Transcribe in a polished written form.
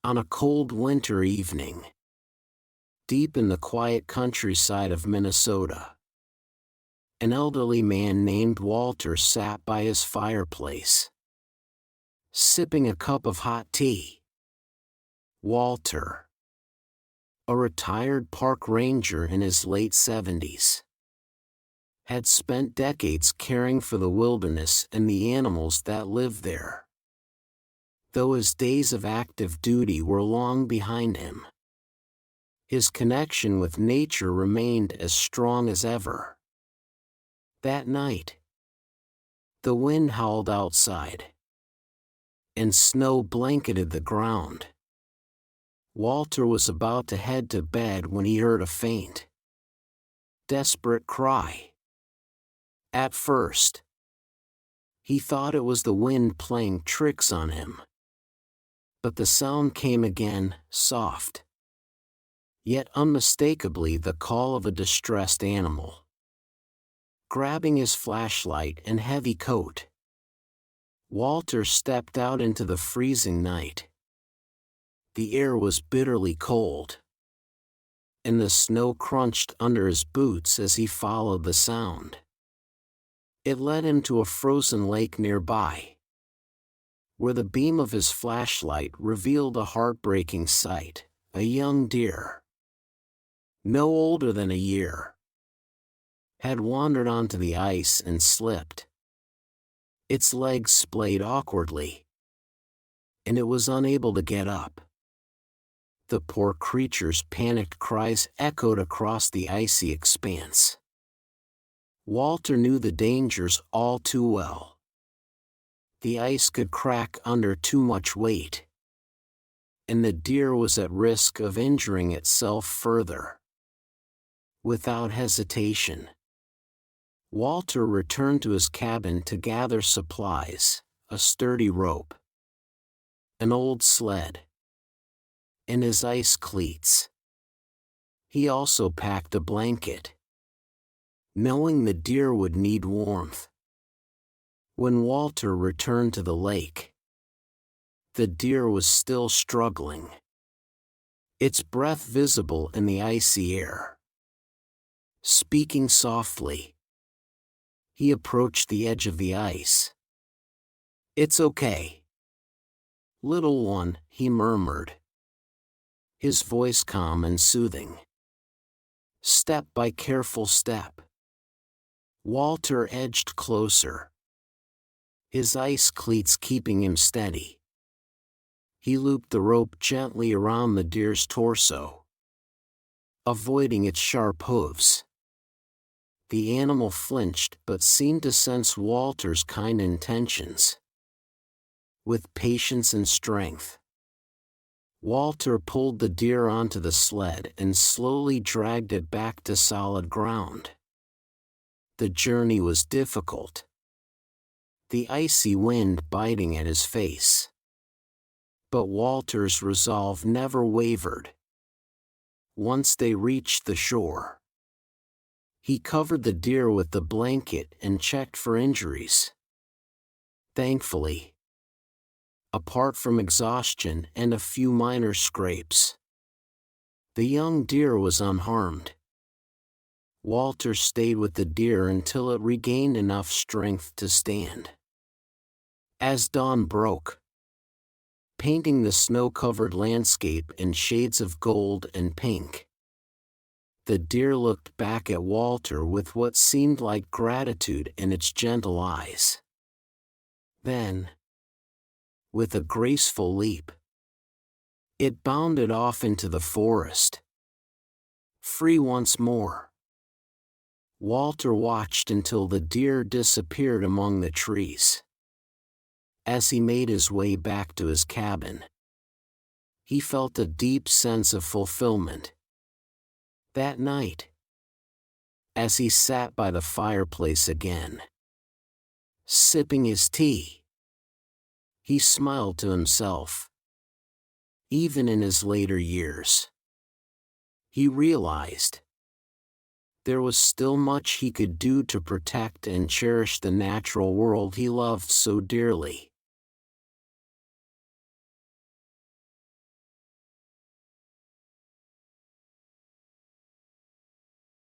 On a cold winter evening, deep in the quiet countryside of Minnesota, an elderly man named Walter sat by his fireplace, sipping a cup of hot tea. Walter, a retired park ranger in his late 70s, had spent decades caring for the wilderness and the animals that lived there. Though his days of active duty were long behind him, his connection with nature remained as strong as ever. That night, the wind howled outside, and snow blanketed the ground. Walter was about to head to bed when he heard a faint, desperate cry. At first, he thought it was the wind playing tricks on him. But the sound came again, soft, yet unmistakably the call of a distressed animal. Grabbing his flashlight and heavy coat, Walter stepped out into the freezing night. The air was bitterly cold, and the snow crunched under his boots as he followed the sound. It led him to a frozen lake nearby, where the beam of his flashlight revealed a heartbreaking sight: a young deer, no older than a year, had wandered onto the ice and slipped. Its legs splayed awkwardly, and it was unable to get up. The poor creature's panicked cries echoed across the icy expanse. Walter knew the dangers all too well. The ice could crack under too much weight, and the deer was at risk of injuring itself further. Without hesitation, Walter returned to his cabin to gather supplies: a sturdy rope, an old sled, and his ice cleats. He also packed a blanket, knowing the deer would need warmth. When Walter returned to the lake, the deer was still struggling, its breath visible in the icy air. Speaking softly, he approached the edge of the ice. "It's okay, little one," he murmured, his voice calm and soothing. Step by careful step, Walter edged closer, his ice cleats keeping him steady. He looped the rope gently around the deer's torso, avoiding its sharp hooves. The animal flinched but seemed to sense Walter's kind intentions. With patience and strength, Walter pulled the deer onto the sled and slowly dragged it back to solid ground. The journey was difficult, the icy wind biting at his face. But Walter's resolve never wavered. Once they reached the shore, he covered the deer with the blanket and checked for injuries. Thankfully, apart from exhaustion and a few minor scrapes, the young deer was unharmed. Walter stayed with the deer until it regained enough strength to stand. As dawn broke, painting the snow-covered landscape in shades of gold and pink, the deer looked back at Walter with what seemed like gratitude in its gentle eyes. Then, with a graceful leap, it bounded off into the forest, free once more. Walter watched until the deer disappeared among the trees. As he made his way back to his cabin, he felt a deep sense of fulfillment. That night, as he sat by the fireplace again, sipping his tea, he smiled to himself. Even in his later years, he realized there was still much he could do to protect and cherish the natural world he loved so dearly.